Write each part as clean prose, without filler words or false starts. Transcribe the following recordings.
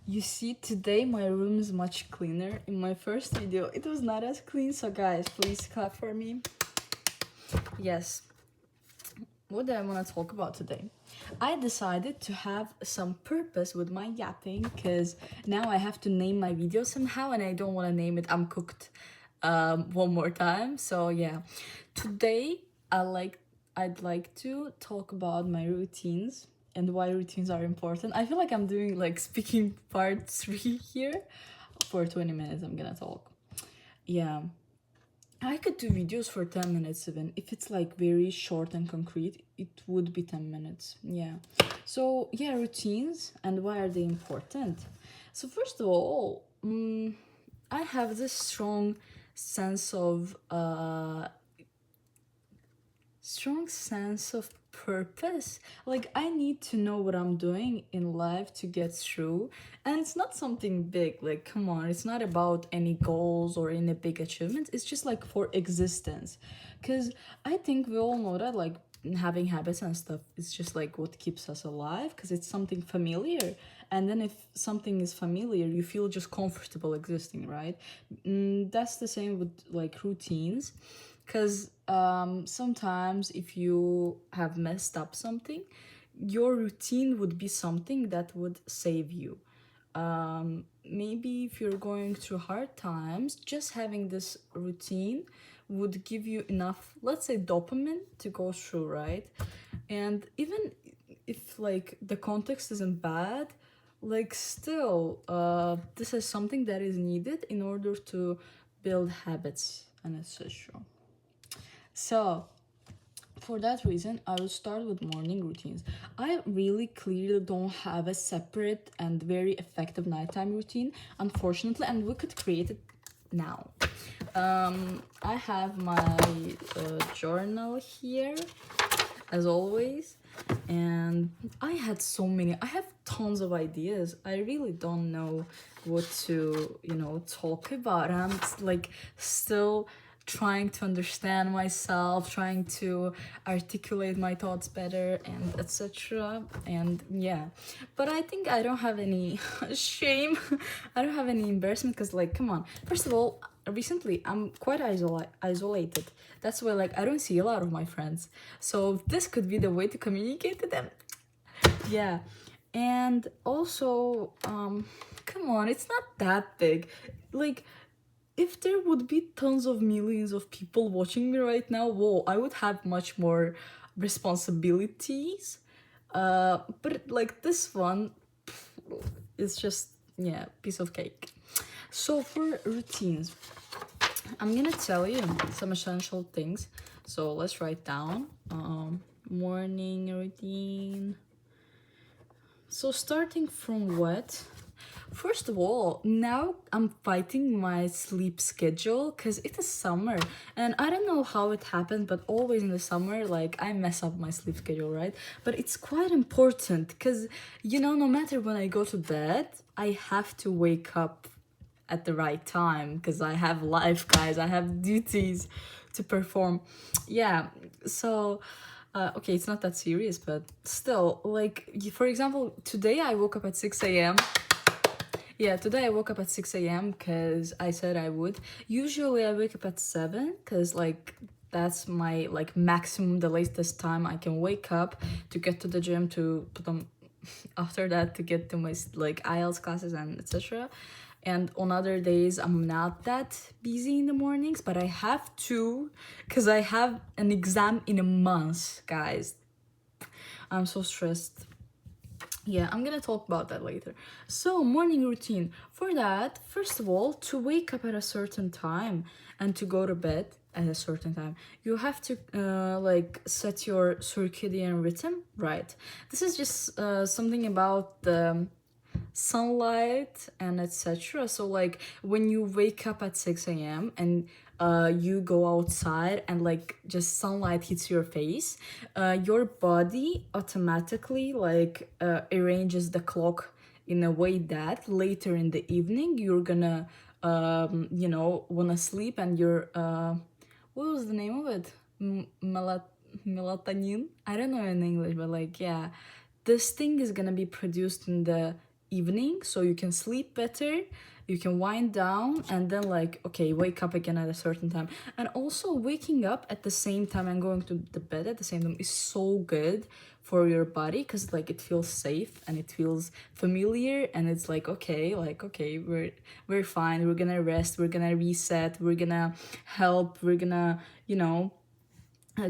You see, today my room is much cleaner. In my first video, it was not as clean, so guys, please clap for me. Yes. What do I want to talk about today? I decided to have some purpose with my yapping because now I have to name my video somehow and I don't want to name it I'm cooked one more time. So yeah, today I'd like to talk about my routines and why routines are important. I feel like I'm doing like speaking part 3 here. For 20 minutes I'm gonna talk. Yeah, I could do videos for 10 minutes even. If it's like very short and concrete, it would be 10 minutes. Yeah. So, yeah, routines and why are they important? So, first of all, I have this sense of strong sense of purpose. Like, I need to know what I'm doing in life to get through, and it's not something big. Like, come on, it's not about any goals or any big achievements. It's just like for existence, because I think we all know that like having habits and stuff is just like what keeps us alive, because it's something familiar. And then if something is familiar, you feel just comfortable existing, right? That's the same with like routines, because sometimes if you have messed up something, your routine would be something that would save you. Maybe if you're going through hard times, just having this routine would give you enough, let's say, dopamine to go through, right? And even if like the context isn't bad, like still this is something that is needed in order to build habits and etc. So, for that reason, I will start with morning routines. I really clearly don't have a separate and very effective nighttime routine, unfortunately, and we could create it now. I have my journal here, as always, and I have tons of ideas. I really don't know what to, talk about. I'm like still trying to understand myself, trying to articulate my thoughts better and etc. And yeah, but I think I don't have any shame. I don't have any embarrassment, because like, come on, first of all, recently I'm quite isolated. That's why like I don't see a lot of my friends, so this could be the way to communicate to them. Yeah. And also, come on, it's not that big. Like, if there would be tons of millions of people watching me right now, whoa, I would have much more responsibilities. But like this one is just, yeah, piece of cake. So for routines, I'm gonna tell you some essential things. So let's write down morning routine. So starting from what? First of all, now I'm fighting my sleep schedule because it is summer, and I don't know how it happened, but always in the summer, like I mess up my sleep schedule, right? But it's quite important because, no matter when I go to bed, I have to wake up at the right time because I have life, guys. I have duties to perform. Yeah, so okay, it's not that serious, but still, like, for example, today I woke up at 6 a.m. Yeah, today I woke up at 6 a.m. because I said I would. Usually I wake up at 7 because, like, that's my, like, maximum, the latest time I can wake up to get to the gym, to put on, after that, to get to my, like, IELTS classes and etc. And on other days, I'm not that busy in the mornings, but I have to because I have an exam in a month, guys. I'm so stressed. Yeah, I'm gonna talk about that later. So, morning routine. For that, first of all, to wake up at a certain time and to go to bed at a certain time, you have to like set your circadian rhythm right. This is just something about the sunlight and etc. So like when you wake up at 6 a.m. and you go outside and like just sunlight hits your face, your body automatically like arranges the clock in a way that later in the evening you're gonna wanna sleep, and you're what was the name of it? Melatonin? I don't know in English, but like, yeah, this thing is gonna be produced in the evening, so you can sleep better, you can wind down, and then like, okay, wake up again at a certain time. And also waking up at the same time and going to the bed at the same time is so good for your body, because like it feels safe and it feels familiar, and it's like, okay, we're fine, we're gonna rest, we're gonna reset, we're gonna help, we're gonna, you know,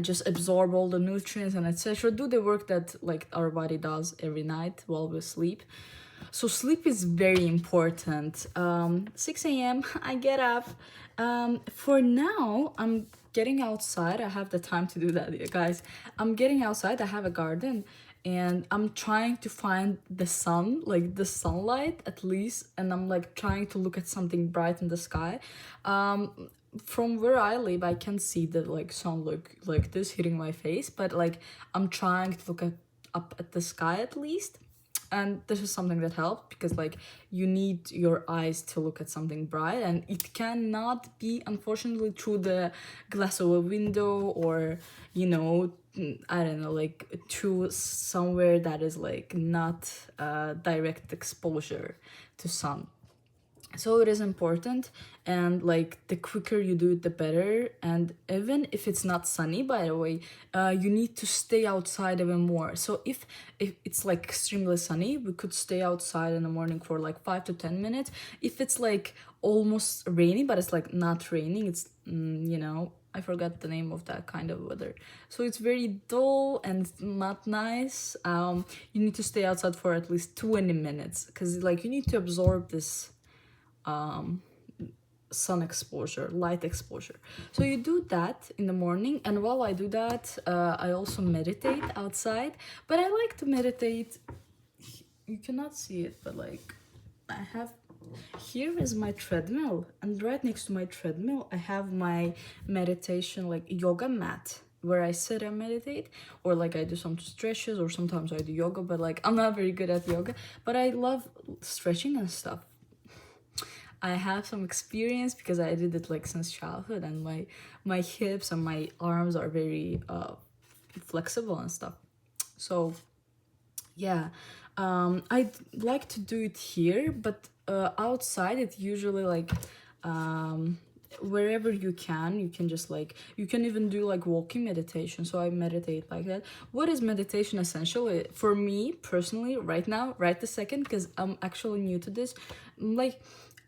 just absorb all the nutrients and etc., do the work that like our body does every night while we sleep. So sleep is very important. 6 a.m. I get up. For now, I'm getting outside. I have the time to do that, you guys. I'm getting outside. I have a garden, and I'm trying to find the sun, like the sunlight at least, and I'm like trying to look at something bright in the sky. From where I live, I can see the like sun look like this hitting my face, but like I'm trying to look up at the sky at least. And this is something that helps, because like you need your eyes to look at something bright, and it cannot be unfortunately through the glass of a window, or you know, I don't know, like through somewhere that is like not direct exposure to sun. So it is important, and like the quicker you do it the better. And even if it's not sunny, by the way, you need to stay outside even more. So if it's like extremely sunny, we could stay outside in the morning for like 5 to 10 minutes. If it's like almost rainy but it's like not raining, it's you know, I forgot the name of that kind of weather, so it's very dull and not nice. You need to stay outside for at least 20 minutes, because like you need to absorb this sun exposure, light exposure. So you do that in the morning, and while I do that, I also meditate outside. But I like to meditate, you cannot see it, but like I have, here is my treadmill, and right next to my treadmill I have my meditation like yoga mat, where I sit and meditate, or like I do some stretches, or sometimes I do yoga, but like I'm not very good at yoga, but I love stretching and stuff. I have some experience because I did it like since childhood, and my hips and my arms are very flexible and stuff. So yeah, I like to do it here, but outside it usually like wherever you can just like, you can even do like walking meditation. So I meditate like that. What is meditation essentially for me personally right now, right this second, because I'm actually new to this, like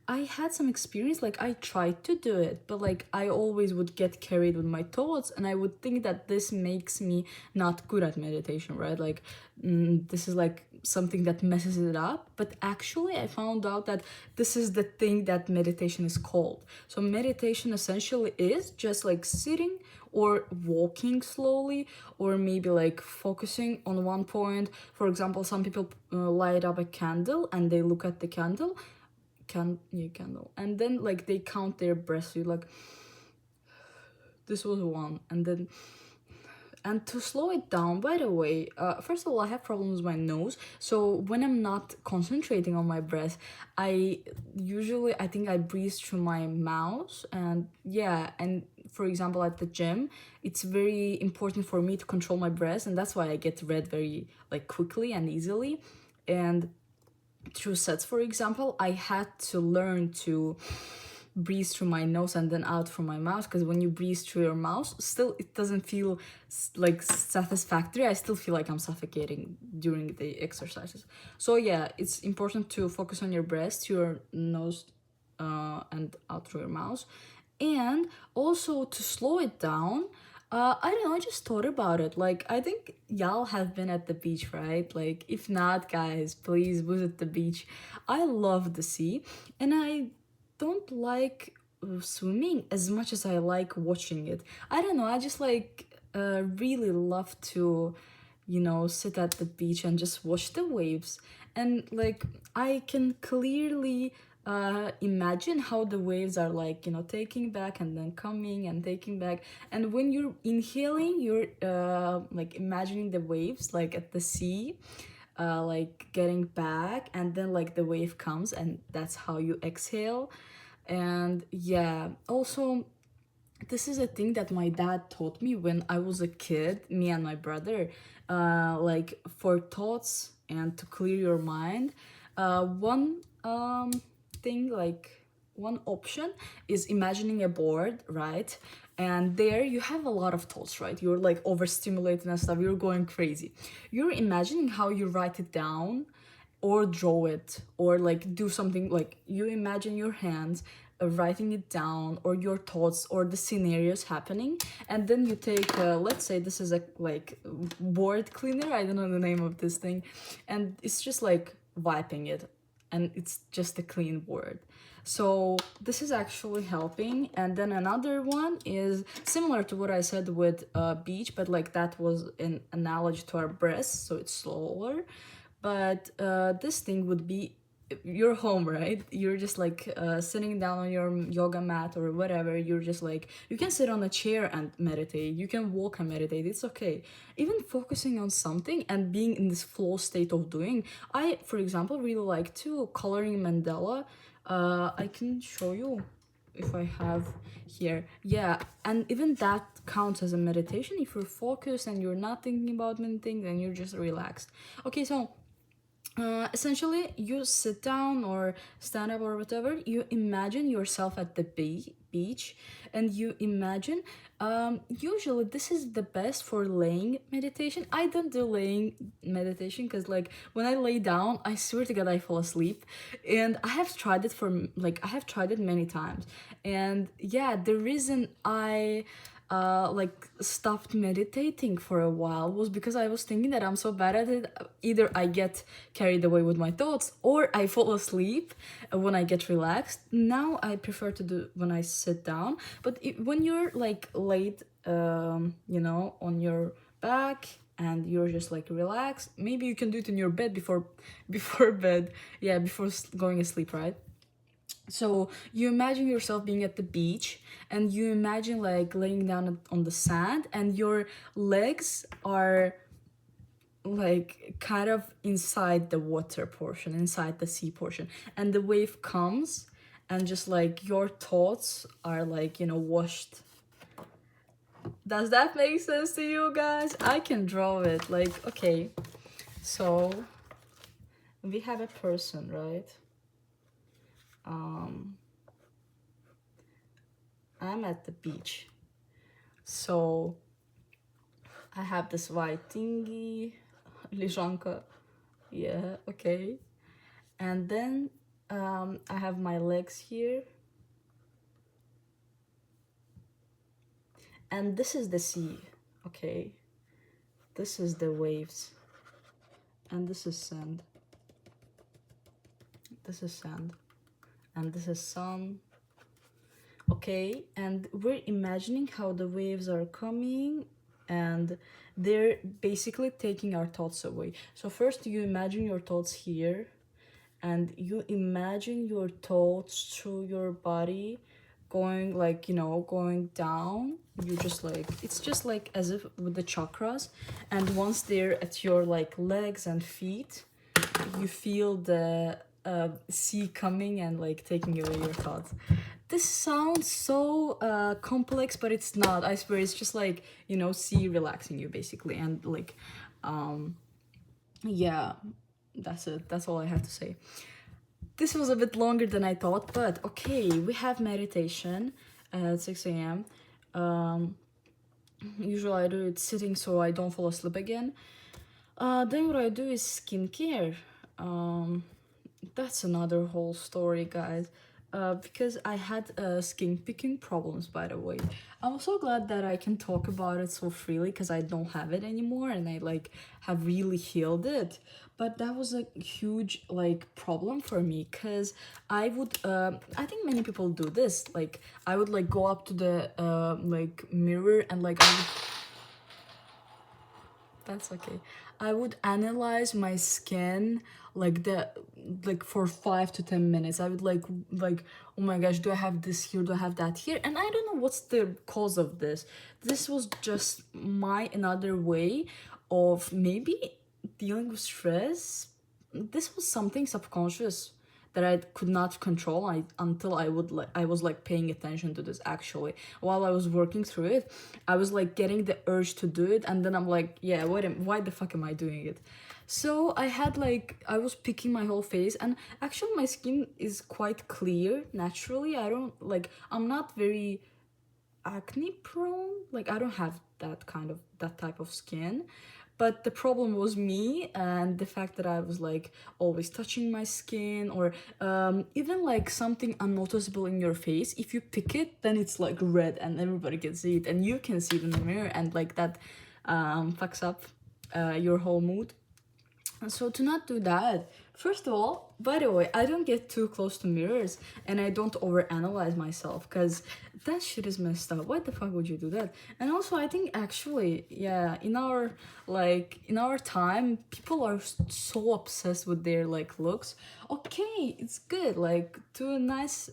I had some experience, like I tried to do it, but like I always would get carried with my thoughts, and I would think that this makes me not good at meditation, right? Like this is like something that messes it up. But actually I found out that this is the thing that meditation is called. So meditation essentially is just like sitting or walking slowly, or maybe like focusing on one point. For example, some people light up a candle and they look at the candle, and then like they count their breaths. You like, this was one, and then, and to slow it down, by the way, first of all, I have problems with my nose, so when I'm not concentrating on my breath, I think I breathe through my mouth. And yeah, and for example at the gym, it's very important for me to control my breath, and that's why I get red very like quickly and easily. And through sets, for example, I had to learn to breathe through my nose and then out from my mouth, because when you breathe through your mouth, still it doesn't feel like satisfactory. I still feel like I'm suffocating during the exercises. So yeah, it's important to focus on your breath through your nose and out through your mouth, and also to slow it down. I don't know, I just thought about it. Like, I think y'all have been at the beach, right? Like, if not, guys, please visit the beach. I love the sea, and I don't like swimming as much as I like watching it. I don't know, I just like really love to, you know, sit at the beach and just watch the waves. And like, I can clearly imagine how the waves are like, you know, taking back and then coming and taking back. And when you're inhaling, you're like imagining the waves like at the sea, like getting back, and then like the wave comes, and that's how you exhale. And yeah, also this is a thing that my dad taught me when I was a kid, me and my brother, like for thoughts and to clear your mind. One thing, like one option is imagining a board, right? And there you have a lot of thoughts, right? You're like overstimulated and stuff, you're going crazy. You're imagining how you write it down or draw it, or like do something, like you imagine your hands writing it down, or your thoughts or the scenarios happening, and then you take let's say this is a like board cleaner, I don't know the name of this thing, and it's just like wiping it, and it's just a clean board. So this is actually helping. And then another one is similar to what I said with beach, but like that was an analogy to our breasts, so it's slower. But this thing would be your home, right? You're just like sitting down on your yoga mat or whatever. You're just like, you can sit on a chair and meditate, you can walk and meditate, it's okay. Even focusing on something and being in this flow state of doing. I, for example, really like to coloring mandala. I can show you if I have here. Yeah, and even that counts as a meditation. If you're focused and you're not thinking about many things, then you're just relaxed. Okay, so essentially you sit down or stand up or whatever, you imagine yourself at the beach, and you imagine, usually this is the best for laying meditation. I don't do laying meditation because like when I lay down, I swear to god I fall asleep, and I have tried it for like I have tried it many times. And yeah, the reason I like stopped meditating for a while was because I was thinking that I'm so bad at it. Either I get carried away with my thoughts or I fall asleep when I get relaxed. Now I prefer to do when I sit down. But when you're like laid, you know, on your back and you're just like relaxed, maybe you can do it in your bed before bed. Yeah, before going asleep, right? So you imagine yourself being at the beach, and you imagine like laying down on the sand, and your legs are like kind of inside the water portion, inside the sea portion, and the wave comes, and just like your thoughts are like, you know, washed. Does that make sense to you guys? I can draw it. Like, okay, so we have a person, right? I'm at the beach, so I have this white thingy, Lijanka, yeah, okay, and then I have my legs here, and this is the sea, okay, this is the waves, and this is sand, this is sand, and this is sun. Okay, and we're imagining how the waves are coming, and they're basically taking our thoughts away. So first you imagine your thoughts here, and you imagine your thoughts through your body going like, you know, going down. You just like, it's just like as if with the chakras, and once they're at your like legs and feet, you feel the sea coming and like taking away your thoughts. This sounds so complex, but it's not, I swear. It's just like, you know, sea relaxing you basically. And like yeah, that's it, that's all I have to say. This was a bit longer than I thought, but okay, we have meditation at 6 a.m. Usually I do it sitting so I don't fall asleep again. Then what I do is skincare. That's another whole story, guys. Because I had skin picking problems, by the way. I'm so glad that I can talk about it so freely because I don't have it anymore, and I like have really healed it. But that was a huge like problem for me, because I would I think many people do this, like I would like go up to the like mirror, and like I would, that's okay, I would analyze my skin like the like for 5 to 10 minutes. I would like, oh my gosh, do I have this here, do I have that here? And I don't know what's the cause of this. This was just my another way of maybe dealing with stress. This was something subconscious that I could not control until I was like paying attention to this. Actually, while I was working through it, I was like getting the urge to do it, and then I'm like, yeah, why the fuck am I doing it? So I had like, I was picking my whole face, and actually my skin is quite clear naturally. I don't like, I'm not very acne prone. Like, I don't have that type of skin. But the problem was me, and the fact that I was like always touching my skin, or even like something unnoticeable in your face. If you pick it, then it's like red and everybody can see it, and you can see it in the mirror, and like that fucks up your whole mood. And so to not do that, first of all, by the way, I don't get too close to mirrors, and I don't overanalyze myself, because that shit is messed up. Why the fuck would you do that? And also, I think actually, yeah, in our time, people are so obsessed with their like looks. Okay, it's good, like to a nice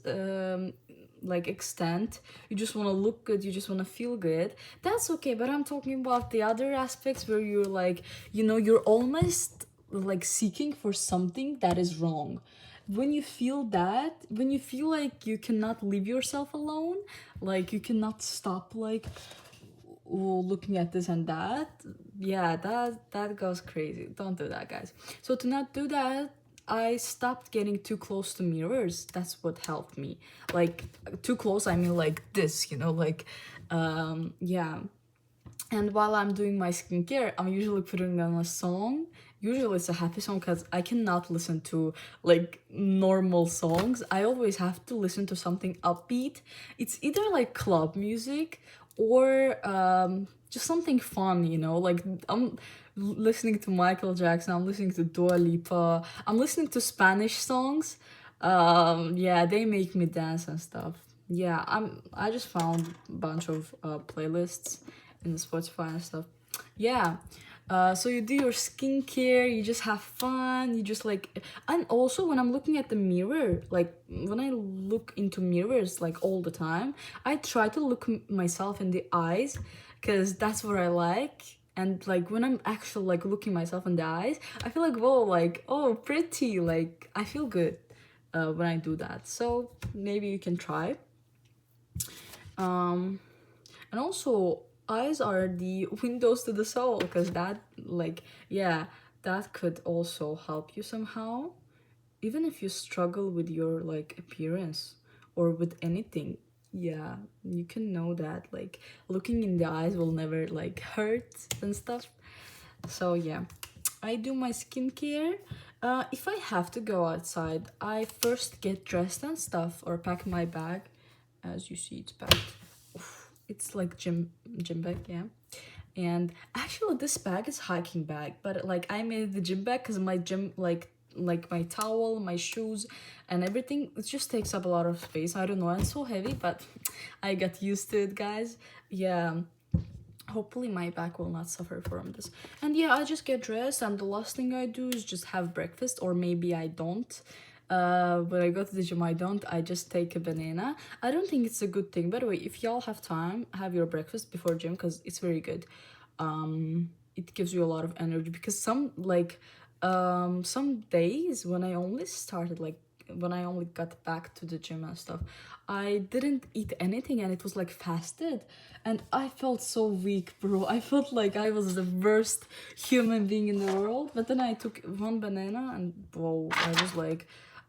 like extent. You just want to look good, you just want to feel good. That's okay, but I'm talking about the other aspects where you're like, you're almost like seeking for something that is wrong. When you feel that, when you feel like you cannot leave yourself alone, like you cannot stop like looking at this and that, yeah, that goes crazy. Don't do that, guys. So to not do that, I stopped getting too close to mirrors. That's what helped me. Like, too close, I mean like this, like yeah. And while I'm doing my skincare, I'm usually putting on a song. Usually it's a happy song, because I cannot listen to like normal songs. I always have to listen to something upbeat. It's either like club music, or just something fun, like I'm listening to Michael Jackson, I'm listening to Dua Lipa, I'm listening to Spanish songs. Yeah, they make me dance and stuff. Yeah, I just found a bunch of playlists in Spotify and stuff. Yeah. So you do your skincare, you just have fun, you just like, and also when I'm looking at the mirror, like when I look into mirrors like all the time, I try to look myself in the eyes, because that's what I like. And like when I'm actually like looking myself in the eyes, I feel like, whoa, like, oh, pretty, like I feel good when I do that. So maybe you can try. Um, and also, eyes are the windows to the soul, because that, like, yeah, that could also help you somehow. Even if you struggle with your, like, appearance or with anything, yeah, you can know that, like, looking in the eyes will never, like, hurt and stuff. So, yeah, I do my skincare. If I have to go outside, I first get dressed and stuff, or pack my bag. As you see, it's packed. It's like gym bag, yeah. And actually this bag is hiking bag, but like I made the gym bag because my gym, like my towel, my shoes and everything, it just takes up a lot of space. I don't know, it's so heavy, but I got used to it, guys. Yeah, hopefully my back will not suffer from this. And yeah, I just get dressed, and the last thing I do is just have breakfast, or maybe I don't. When I go to the gym, I don't. I just take a banana. I don't think it's a good thing. By the way, if y'all have time, have your breakfast before gym, because it's very good. It gives you a lot of energy, because some days when I only started, like when I only got back to the gym and stuff, I didn't eat anything, and it was like fasted, and I felt so weak, bro. I felt like I was the worst human being in the world. But then I took one banana, and whoa,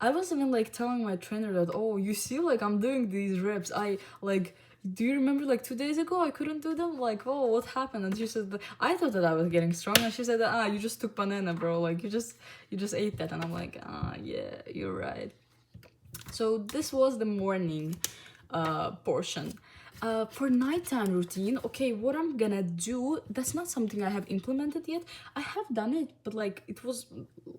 I was even like telling my trainer that, oh, you see, like I'm doing these reps, I like, do you remember like 2 days ago I couldn't do them? Like, oh, what happened? And she said that I thought that I was getting strong, and she said that, you just took banana, bro, like you just ate that. And I'm like, yeah, you're right. So this was the morning portion. For nighttime routine, okay, what I'm gonna do, that's not something I have implemented yet. I have done it, but like it was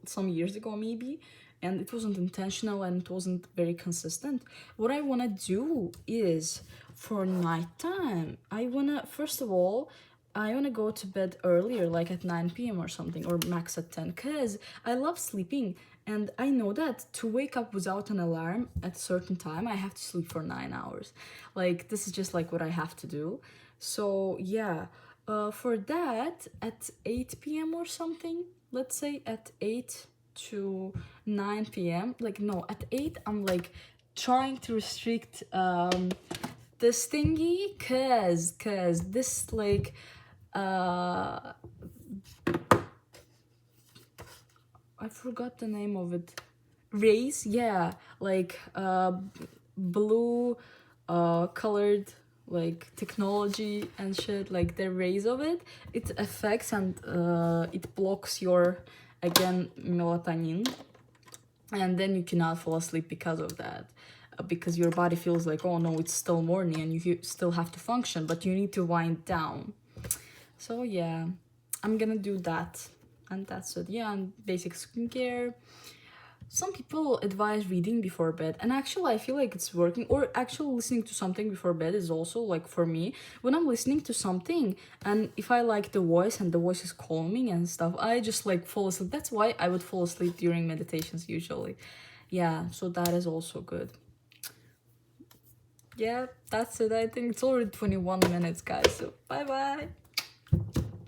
some years ago maybe, and it wasn't intentional and it wasn't very consistent. What I wanna do is, for nighttime, I wanna, first of all, I want to go to bed earlier, like at 9 p.m. or something, or max at 10, because I love sleeping. And I know that to wake up without an alarm at a certain time, I have to sleep for 9 hours. Like, this is just like what I have to do. So, yeah, for that, at 8 p.m. or something, let's say at 8 to 9 p.m., like, no, at 8, I'm like trying to restrict this thingy, cause this like I forgot the name of it. Rays, yeah, like blue colored like technology and shit, like the rays of it, it affects and it blocks your, again, melatonin, and then you cannot fall asleep because of that, because your body feels like, oh no, it's still morning and you still have to function, but you need to wind down. So yeah, I'm gonna do that, and that's it. Yeah, and basic skincare. Some people advise reading before bed, and actually I feel like it's working, or actually listening to something before bed is also, like, for me, when I'm listening to something and if I like the voice and the voice is calming and stuff, I just like fall asleep. That's why I would fall asleep during meditations usually. Yeah, so that is also good. Yeah, that's it. I think it's already 21 minutes, guys, so bye bye.